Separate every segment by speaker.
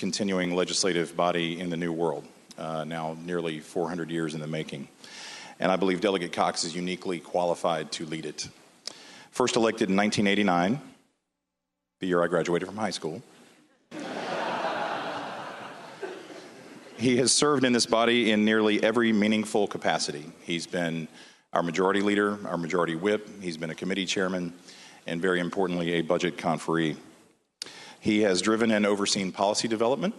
Speaker 1: continuing legislative body in the New World, now nearly 400 years in the making. And I believe Delegate Cox is uniquely qualified to lead it. First elected in 1989, the year I graduated from high school. He has served in this body in nearly every meaningful capacity. He's been our majority leader, our majority whip, he's been a committee chairman, and very importantly, a budget conferee. He has driven and overseen policy development.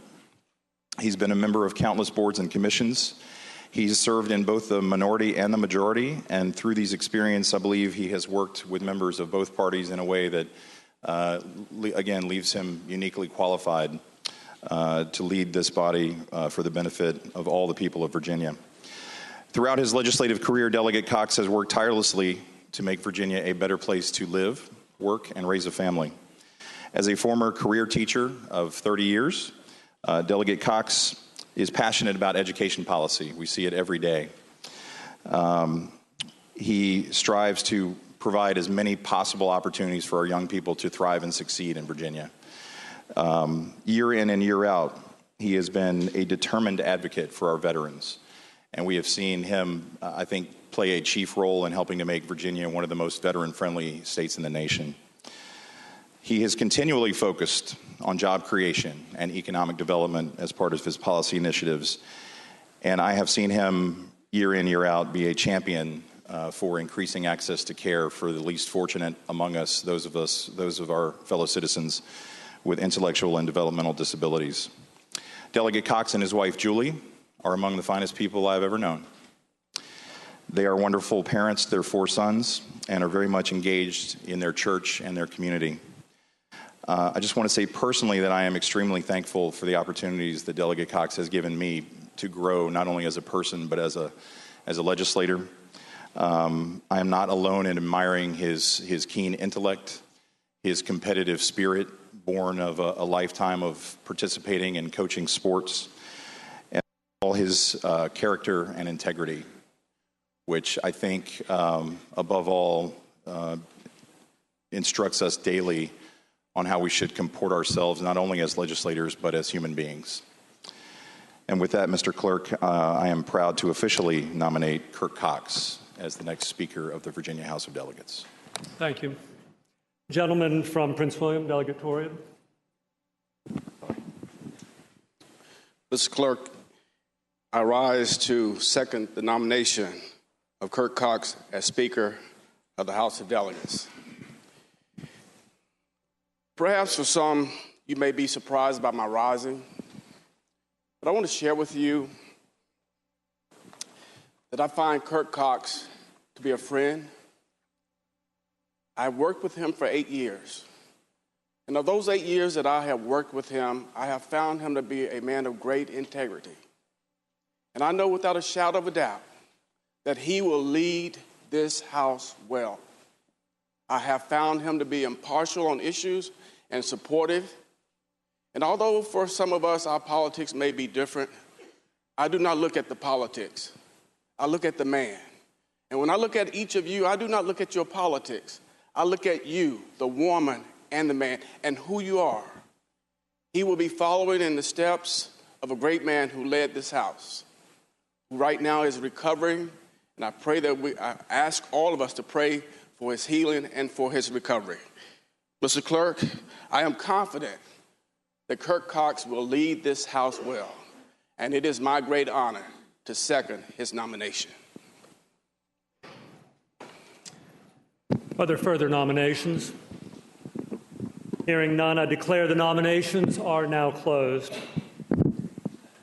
Speaker 1: He's been a member of countless boards and commissions. He's served in both the minority and the majority, and through these experiences, I believe he has worked with members of both parties in a way that, again, leaves him uniquely qualified to lead this body for the benefit of all the people of Virginia. Throughout his legislative career, Delegate Cox has worked tirelessly to make Virginia a better place to live, work, and raise a family. As a former career teacher of 30 years, Delegate Cox is passionate about education policy. We see it every day. He strives to provide as many possible opportunities for our young people to thrive and succeed in Virginia. Year in and year out, he has been a determined advocate for our veterans. And we have seen him, I think, play a chief role in helping to make Virginia one of the most veteran-friendly states in the nation. He has continually focused on job creation and economic development as part of his policy initiatives. And I have seen him year in, year out be a champion for increasing access to care for the least fortunate among us, those of our fellow citizens with intellectual and developmental disabilities. Delegate Cox and his wife, Julie, are among the finest people I've ever known. They are wonderful parents to their 4 sons and are very much engaged in their church and their community. I just want to say personally that I am extremely thankful for the opportunities that Delegate Cox has given me to grow not only as a person but as a legislator. I am not alone in admiring his keen intellect, his competitive spirit, born of a lifetime of participating and coaching sports, and all his character and integrity, which I think, above all, instructs us daily on how we should comport ourselves, not only as legislators, but as human beings. And with that, Mr. Clerk, I am proud to officially nominate Kirk Cox as the next Speaker of the Virginia House of Delegates.
Speaker 2: Thank you. Gentleman from Prince William, Delegate Toria.
Speaker 3: Mr. Clerk, I rise to second the nomination of Kirk Cox as Speaker of the House of Delegates. Perhaps for some, you may be surprised by my rising, but I want to share with you that I find Kirk Cox to be a friend. I worked with him for 8 years. And of those 8 years that I have worked with him, I have found him to be a man of great integrity. And I know without a shadow of a doubt that he will lead this House well. I have found him to be impartial on issues and supportive. And although for some of us our politics may be different, I do not look at the politics. I look at the man. And when I look at each of you, I do not look at your politics. I look at you, the woman and the man, and who you are. He will be following in the steps of a great man who led this House, who right now is recovering. And I pray that I ask all of us to pray for his healing and for his recovery. Mr. Clerk, I am confident that Kirk Cox will lead this House well, and it is my great honor to second his nomination.
Speaker 2: Are there further nominations? Hearing none, I declare the nominations are now closed.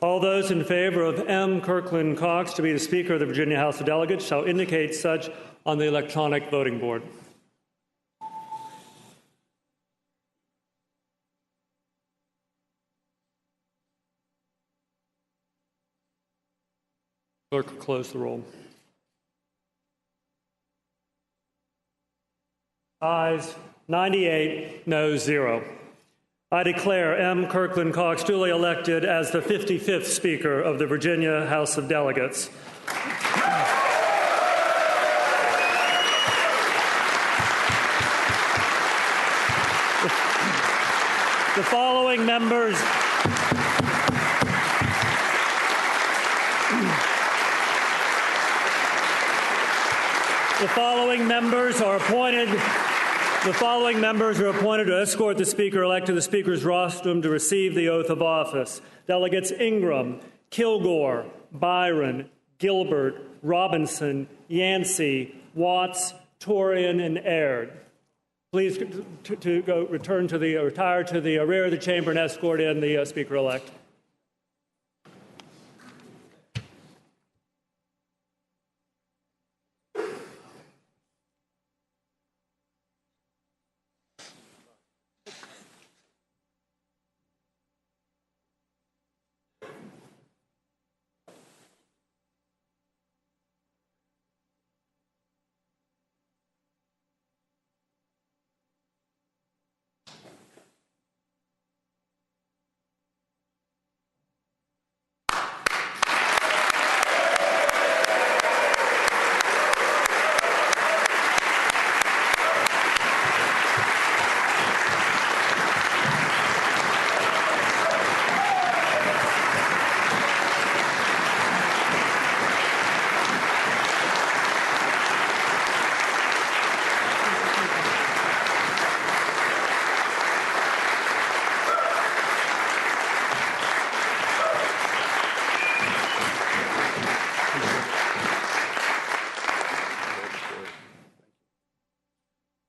Speaker 2: All those in favor of M. Kirkland Cox to be the Speaker of the Virginia House of Delegates shall indicate such on the electronic voting board. Clerk will close the roll. Ayes 98, no 0. I declare M. Kirkland Cox duly elected as the 55th Speaker of the Virginia House of Delegates. The following members The following members are appointed to escort the Speaker-elect to the Speaker's rostrum to receive the oath of office. Delegates Ingram, Kilgore, Byron, Gilbert, Robinson, Yancey, Watts, Torian, and Aird. Please retire to the rear of the chamber and escort in the Speaker-elect.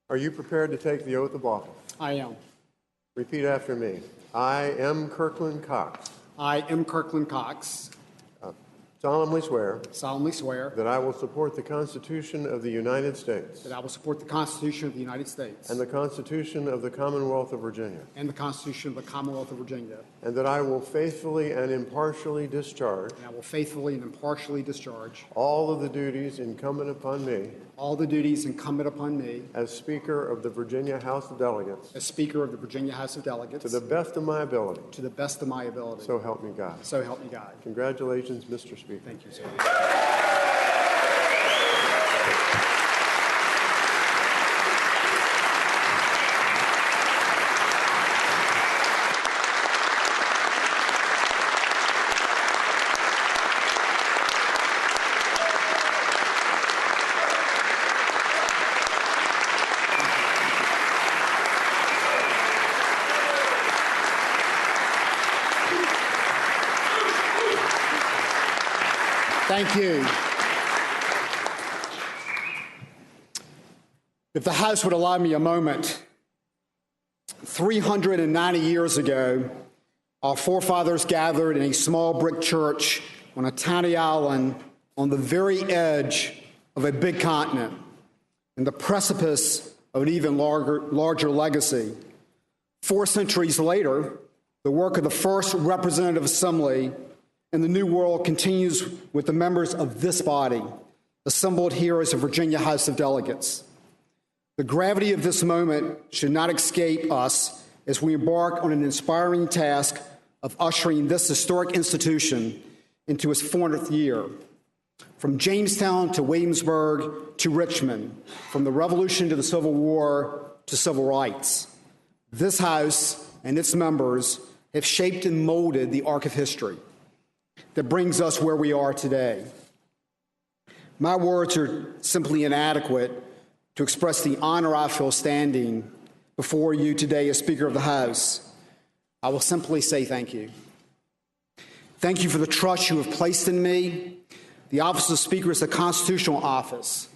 Speaker 4: Are you prepared to take the oath of office?
Speaker 5: I am.
Speaker 4: Repeat after me. I am Kirkland Cox.
Speaker 5: I am Kirkland Cox.
Speaker 4: Solemnly swear
Speaker 5: Solemnly swear
Speaker 4: that I will support the Constitution of the United States
Speaker 5: that I will support the Constitution of the United States
Speaker 4: and the Constitution of the Commonwealth of Virginia,
Speaker 5: and the Constitution of the Commonwealth of Virginia,
Speaker 4: and that I will faithfully and impartially discharge
Speaker 5: and I will faithfully and impartially discharge
Speaker 4: all of the duties incumbent upon me
Speaker 5: all the duties incumbent upon me
Speaker 4: as Speaker of the Virginia House of Delegates
Speaker 5: as Speaker of the Virginia House of Delegates
Speaker 4: to the best of my ability.
Speaker 5: to the best of my ability.
Speaker 4: So help me God.
Speaker 5: So help me God.
Speaker 4: Congratulations, Mr. Speaker.
Speaker 5: Thank you, sir. Thank you. If the House would allow me a moment, 390 years ago, our forefathers gathered in a small brick church on a tiny island on the very edge of a big continent, and the precipice of an even larger legacy. 4 centuries later, the work of the first representative assembly in the New World continues with the members of this body, assembled here as the Virginia House of Delegates. The gravity of this moment should not escape us as we embark on an inspiring task of ushering this historic institution into its 400th year. From Jamestown to Williamsburg to Richmond, from the Revolution to the Civil War to civil rights, this House and its members have shaped and molded the arc of history that brings us where we are today. My words are simply inadequate to express the honor I feel standing before you today as Speaker of the House. I will simply say thank you. Thank you for the trust you have placed in me. The office of Speaker is a constitutional office,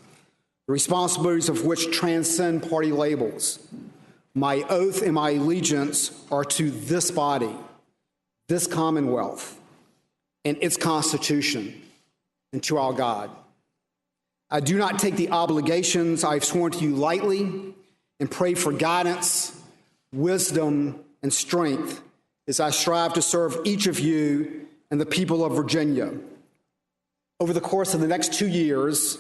Speaker 5: the responsibilities of which transcend party labels. My oath and my allegiance are to this body, this Commonwealth, and its Constitution, and to our God. I do not take the obligations I've sworn to you lightly and pray for guidance, wisdom, and strength as I strive to serve each of you and the people of Virginia. Over the course of the next 2 years,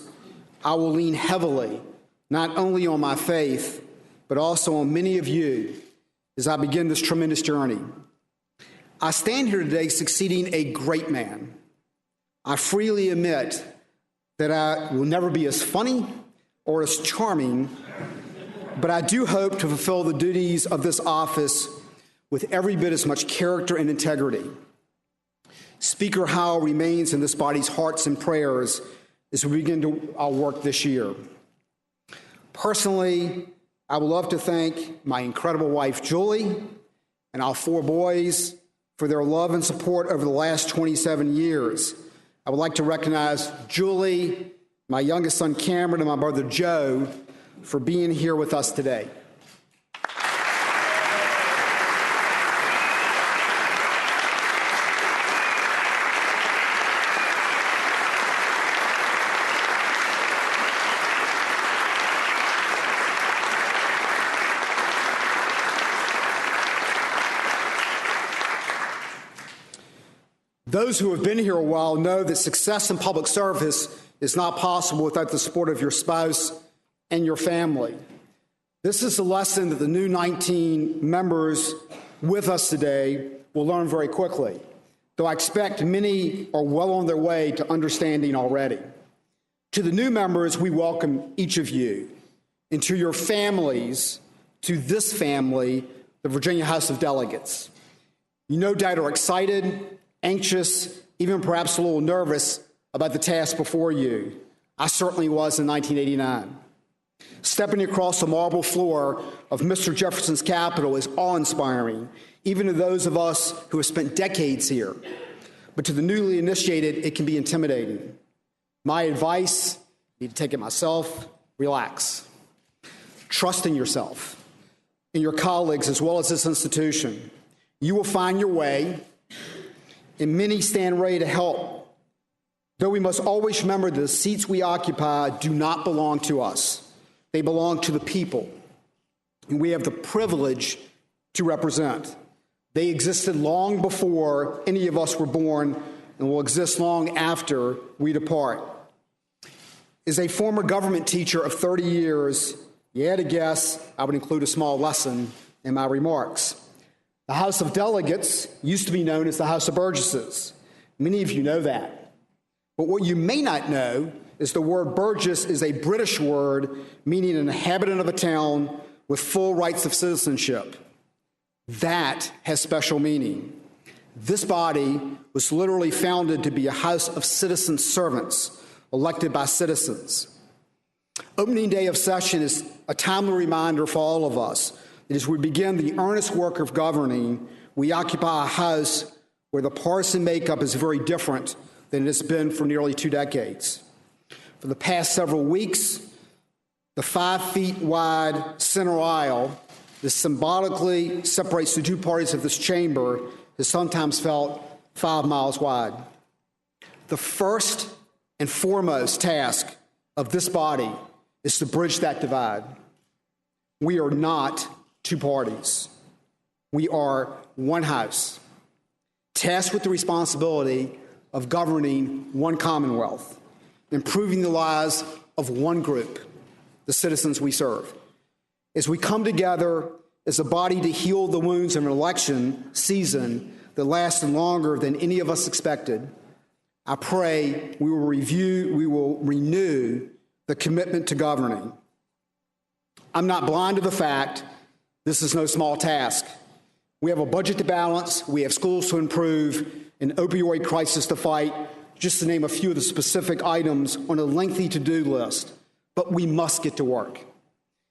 Speaker 5: I will lean heavily not only on my faith, but also on many of you as I begin this tremendous journey. I stand here today succeeding a great man. I freely admit that I will never be as funny or as charming, but I do hope to fulfill the duties of this office with every bit as much character and integrity. Speaker Howell remains in this body's hearts and prayers as we begin our work this year. Personally, I would love to thank my incredible wife, Julie, and our 4 boys for their love and support over the last 27 years. I would like to recognize Julie, my youngest son, Cameron, and my brother, Joe, for being here with us today. Those who have been here a while know that success in public service is not possible without the support of your spouse and your family. This is a lesson that the new 19 members with us today will learn very quickly, though I expect many are well on their way to understanding already. To the new members, we welcome each of you, and to your families, to this family, the Virginia House of Delegates. You no doubt are excited, anxious, even perhaps a little nervous about the task before you. I certainly was in 1989. Stepping across the marble floor of Mr. Jefferson's Capitol is awe-inspiring, even to those of us who have spent decades here. But to the newly initiated, it can be intimidating. My advice, I need to take it myself, relax. Trust in yourself, in your colleagues, as well as this institution. You will find your way, and many stand ready to help. Though we must always remember that the seats we occupy do not belong to us. They belong to the people, and we have the privilege to represent. They existed long before any of us were born and will exist long after we depart. As a former government teacher of 30 years, you had to guess I would include a small lesson in my remarks. The House of Delegates used to be known as the House of Burgesses. Many of you know that. But what you may not know is the word Burgess is a British word meaning an inhabitant of a town with full rights of citizenship. That has special meaning. This body was literally founded to be a house of citizen servants elected by citizens. Opening day of session is a timely reminder for all of us that as we begin the earnest work of governing, we occupy a house where the partisan makeup is very different than it has been for nearly 2 decades. For the past several weeks, the 5 feet wide center aisle that symbolically separates the 2 parties of this chamber has sometimes felt 5 miles wide. The first and foremost task of this body is to bridge that divide. We are not 2 parties. We are one house, tasked with the responsibility of governing one commonwealth, improving the lives of one group, the citizens we serve. As we come together as a body to heal the wounds of an election season that lasted longer than any of us expected, I pray we will renew the commitment to governing. I'm not blind to the fact this is no small task. We have a budget to balance, we have schools to improve, an opioid crisis to fight, just to name a few of the specific items on a lengthy to-do list. But we must get to work.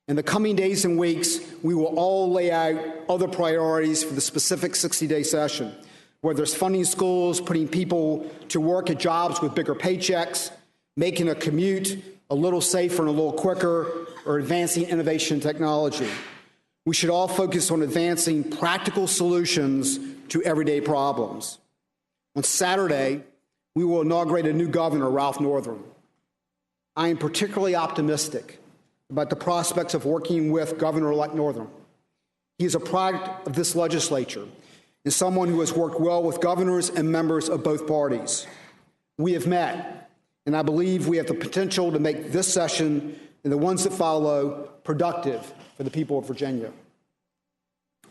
Speaker 5: In the coming days and weeks, we will all lay out other priorities for the specific 60-day session, whether it's funding schools, putting people to work at jobs with bigger paychecks, making a commute a little safer and a little quicker, or advancing innovation and technology. We should all focus on advancing practical solutions to everyday problems. On Saturday, we will inaugurate a new governor, Ralph Northam. I am particularly optimistic about the prospects of working with Governor-elect Northam. He is a product of this legislature and someone who has worked well with governors and members of both parties. We have met, and I believe we have the potential to make this session and the ones that follow productive for the people of Virginia.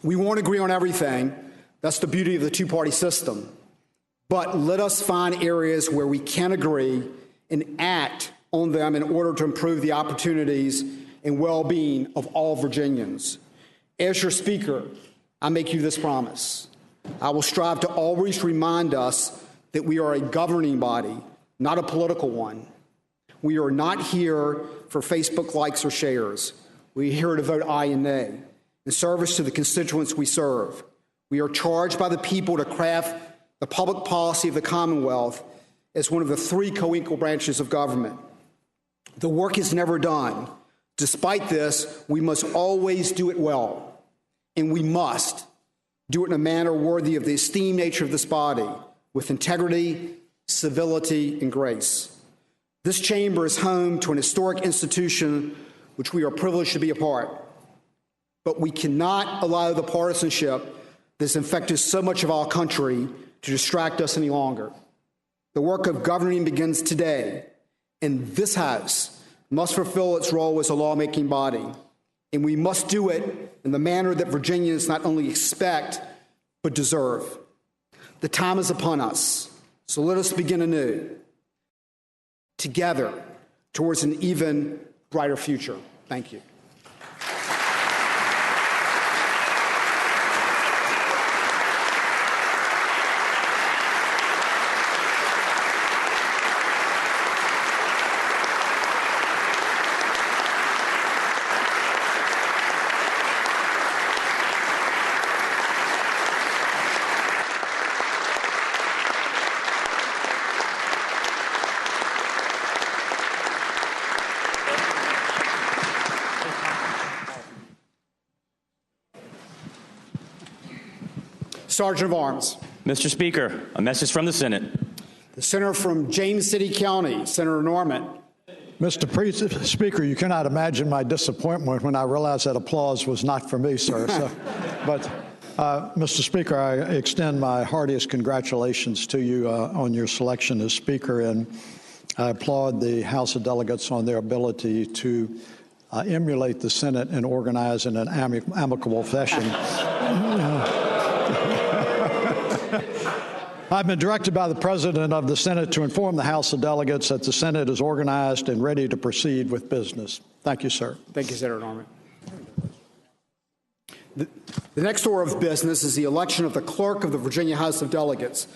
Speaker 5: We won't agree on everything. That's the beauty of the 2-party system. But let us find areas where we can agree and act on them in order to improve the opportunities and well-being of all Virginians. As your speaker, I make you this promise. I will strive to always remind us that we are a governing body, not a political one. We are not here for Facebook likes or shares. We are here to vote aye and nay in service to the constituents we serve. We are charged by the people to craft the public policy of the Commonwealth as one of the three co-equal branches of government. The work is never done. Despite this, we must always do it well, and we must do it in a manner worthy of the esteemed nature of this body, with integrity, civility, and grace. This chamber is home to an historic institution which we are privileged to be a part. But we cannot allow the partisanship that's infected so much of our country to distract us any longer. The work of governing begins today, and this House must fulfill its role as a lawmaking body. And we must do it in the manner that Virginians not only expect, but deserve. The time is upon us, so let us begin anew, together, towards an even brighter future. Thank you. Sergeant of Arms.
Speaker 6: Mr. Speaker, a message from the Senate.
Speaker 5: The senator from James City County, Senator Norman.
Speaker 7: Mr. Speaker, you cannot imagine my disappointment when I realized that applause was not for me, sir. Mr. Speaker, I extend my heartiest congratulations to you on your selection as Speaker, and I applaud the House of Delegates on their ability to emulate the Senate and organize in an amicable fashion. I've been directed by the President of the Senate to inform the House of Delegates that the Senate is organized and ready to proceed with business. Thank you, sir.
Speaker 5: Thank you, Senator Norman. The next order of business is the election of the Clerk of the Virginia House of Delegates.